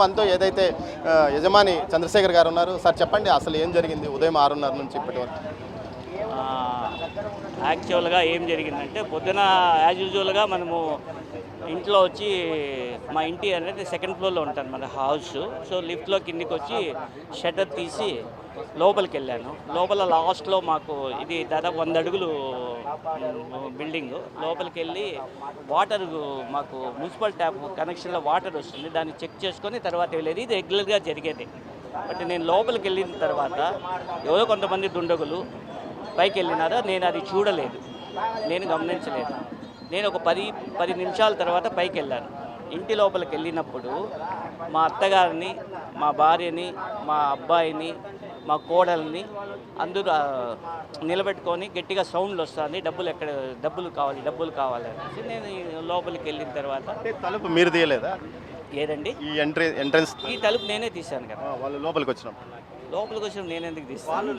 మనతో ఏదైతే యజమాని చంద్రశేఖర్ గారు ఉన్నారు. సార్ చెప్పండి, అసలు ఏం జరిగింది ఉదయం 6:30 నుంచి ఇప్పటి వరకు? యాక్చువల్గా ఏం జరిగిందంటే పొద్దున యాజ్ యూజువల్గా మనము ఇంట్లో వచ్చి మా ఇంటి అనేది సెకండ్ ఫ్లోర్లో ఉంటుంది మన హౌస్. సో లిఫ్ట్లో కిందికి వచ్చి షట్టర్ తీసి లోపలికి వెళ్ళాను. లోపల లాస్ట్లో మాకు ఇది దాదాపు 100 అడుగులు బిల్డింగు. లోపలికి వెళ్ళి వాటర్ మాకు మున్సిపల్ ట్యాప్ కనెక్షన్లో వాటర్ వస్తుంది, దాన్ని చెక్ చేసుకొని తర్వాత వెళ్ళేది. ఇది రెగ్యులర్గా జరిగేది. బట్ నేను లోపలికి వెళ్ళిన తర్వాత ఎవరో కొంతమంది దుండగులు పైకి వెళ్ళినారో నేను అది చూడలేదు, నేను గమనించలేదు. నేను ఒక 10 నిమిషాల తర్వాత పైకి వెళ్ళాను. ఇంటి లోపలికి వెళ్ళినప్పుడు మా అత్తగారిని, మా భార్యని, మా అబ్బాయిని, మా కోడల్ని అందరూ నిలబెట్టుకొని గట్టిగా సౌండ్లు వస్తుంది, డబ్బులు కావాలి అనేసి. నేను లోపలికి వెళ్ళిన తర్వాత తలుపు మీరు తీయలేదా? ఏదండి ఈ ఎంట్రన్స్ ఈ తలుపు నేనే తీశాను కదా. వాళ్ళు లోపలికి వచ్చినప్పుడు నేను ఎందుకు తీస్తాను?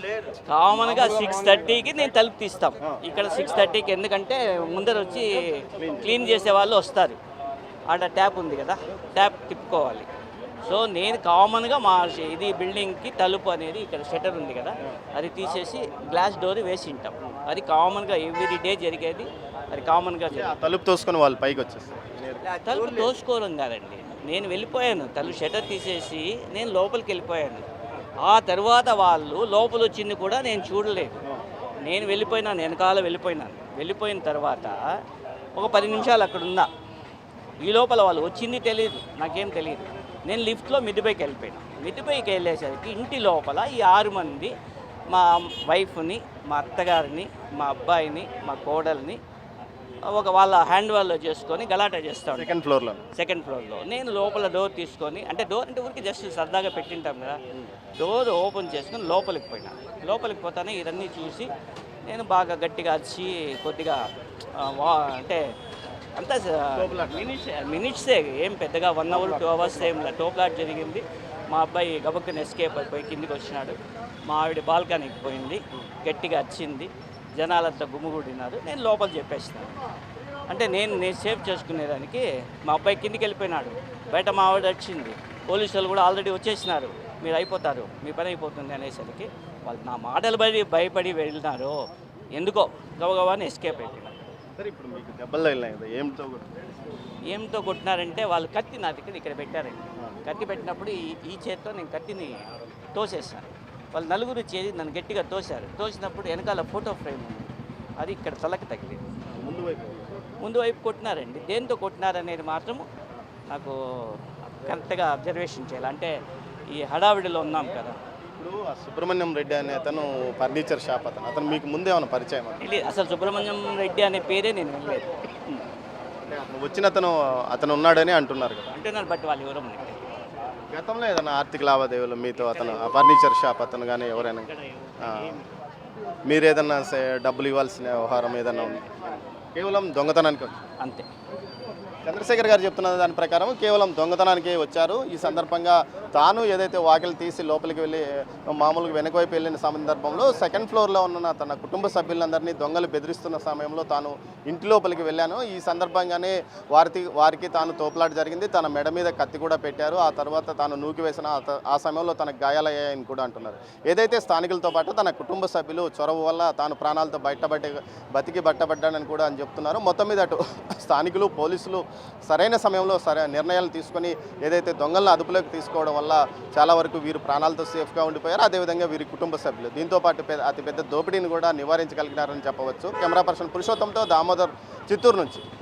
కామన్గా 6:30కి నేను తలుపు తీస్తాం. ఇక్కడ 6:30కి, ఎందుకంటే ముందర వచ్చి క్లీన్ చేసే వాళ్ళు వస్తారు. ఆడ ట్యాప్ ఉంది కదా, ట్యాప్ తిప్పుకోవాలి. సో నేను కామన్గా మా ఇది బిల్డింగ్కి తలుపు అనేది ఇక్కడ షట్టర్ ఉంది కదా, అది తీసేసి గ్లాస్ డోర్ వేసి ఉంటాం. అది కామన్గా ఎవ్రీ డే జరిగేది. అది కామన్గా తలుపు తోసుకొని వాళ్ళు పైకి వచ్చేస్తారు. తలుపు తోసుకోవడం కాదండి, నేను వెళ్ళిపోయాను. తలుపు షట్టర్ తీసేసి నేను లోపలికి వెళ్ళిపోయాను. ఆ తర్వాత వాళ్ళు లోపల వచ్చింది కూడా నేను చూడలేదు. నేను వెళ్ళిపోయినాను, వెనకాల వెళ్ళిపోయిన తర్వాత ఒక 10 నిమిషాలు అక్కడ ఉన్నా. ఈ లోపల వాళ్ళు వచ్చింది తెలియదు, నాకేం తెలియదు. నేను లిఫ్ట్లో మిద్దిపైకి వెళ్ళిపోయాను. మిద్దిపైకి వెళ్ళేసరికి ఇంటి లోపల ఈ 6 మంది మా వైఫ్ని, మా అత్తగారిని, మా అబ్బాయిని, మా కోడల్ని వాళ్ళ హ్యాండ్ వాల్లో చేసుకొని గలాటా చేస్తాను. సెకండ్ ఫ్లోర్లో నేను లోపల డోర్ తీసుకొని, అంటే డోర్ అంటే ఊరికి జస్ట్ సరదాగా పెట్టింటాం కదా, డోర్ ఓపెన్ చేసుకొని లోపలికి పోయినాను. లోపలికి పోతానే ఇవన్నీ చూసి నేను బాగా గట్టిగా వచ్చి కొద్దిగా అంటే అంతా మినిట్సే, ఏం పెద్దగా 1 hour 2 hours ఏం టోప్లాట్ జరిగింది. మా అబ్బాయి గబక్కుని ఎస్కేప్ అయిపోయి కిందికి వచ్చినాడు. మా ఆవిడ బాల్కనీకి పోయింది, గట్టిగా వచ్చింది. జనాలంతా గుమ్ముగూడినారు. నేను లోపల చెప్పేస్తాను. అంటే నేను సేవ్ చేసుకునేదానికి మా అబ్బాయి కిందికి వెళ్ళిపోయినాడు. బయట మా ఆవిడ వచ్చింది. పోలీసు వాళ్ళు కూడా ఆల్రెడీ వచ్చేసినారు. మీరు అయిపోతారు, మీ పని అయిపోతుంది అనేసరికి వాళ్ళు నా మాటలు భయపడి వెళ్ళినారు. ఎందుకో గబగబాని ఎస్కేప్ అయిపోయినారు. సరే, ఇప్పుడు మీకు దెబ్బలు ఏమితో కొట్టినారంటే వాళ్ళు కత్తి నా దగ్గర ఇక్కడ పెట్టారండి. కత్తి పెట్టినప్పుడు ఈ చేతితో నేను కత్తిని తోసేస్తాను. వాళ్ళు నలుగురు చేసి నన్ను గట్టిగా తోసినప్పుడు వెనకాల ఫోటో ఫ్రేమ్ ఉంది, అది ఇక్కడ తలకి తగిలింది. ముందు వైపు కొట్టినారండి. దేంతో కొట్టినారనేది మాత్రము నాకు కరెక్ట్గా అబ్జర్వేషన్ చేయాలి. అంటే ఈ హడావిడిలో ఉన్నాం కదా. ఇప్పుడు సుబ్రహ్మణ్యం రెడ్డి అనే అతను ఫర్నిచర్ షాప్ అతను మీకు ముందే ఏమైనా పరిచయం? అసలు సుబ్రహ్మణ్యం రెడ్డి అనే పేరే నేను వినలేదు. వచ్చిన అతను ఉన్నాడని అంటున్నారు కదా. అంటున్నారు, బట్ వాళ్ళు ఎవరో మనకి. గతంలో ఏదైనా ఆర్థిక లావాదేవీలు మీతో అతను ఫర్నిచర్ షాప్ అతను కానీ ఎవరైనా మీరు ఏదన్నా డబ్బులు ఇవ్వాల్సిన వ్యవహారం ఏదన్నా ఉంది? కేవలం దొంగతనానికి అంతే. చంద్రశేఖర్ గారు చెప్తున్న దాని ప్రకారం కేవలం దొంగతనానికే వచ్చారు. ఈ సందర్భంగా తాను ఏదైతే వాకిలు తీసి లోపలికి వెళ్ళి మామూలుగా వెనకవైపు వెళ్ళిన సందర్భంలో సెకండ్ ఫ్లోర్లో ఉన్న తన కుటుంబ సభ్యులందరినీ దొంగలు బెదిరిస్తున్న సమయంలో తాను ఇంటి లోపలికి వెళ్ళాను. ఈ సందర్భంగానే వారికి తాను తోపులాట జరిగింది. తన మెడ మీద కత్తి కూడా పెట్టారు. ఆ తర్వాత తాను నూకి వేసిన ఆ సమయంలో తనకు గాయాలయ్యాయని కూడా అంటున్నారు. ఏదైతే స్థానికులతో పాటు తన కుటుంబ సభ్యులు చొరవ వల్ల తాను ప్రాణాలతో బతికి బట్టబడ్డానని కూడా అని చెప్తున్నారు. మొత్తం మీద అటు స్థానికులు, పోలీసులు సరైన సమయంలో నిర్ణయాలు తీసుకొని ఏదైతే దొంగలను అదుపులోకి తీసుకోవడం వల్ల చాలా వరకు వీరు ప్రాణాలతో సేఫ్గా ఉండిపోయారు. అదేవిధంగా వీరి కుటుంబ సభ్యులు దీంతోపాటు అతిపెద్ద దోపిడీని కూడా నివారించగలిగినారని చెప్పవచ్చు. కెమెరా పర్సన్ పురుషోత్తంతో దామోదర్, చిత్తూరు నుంచి.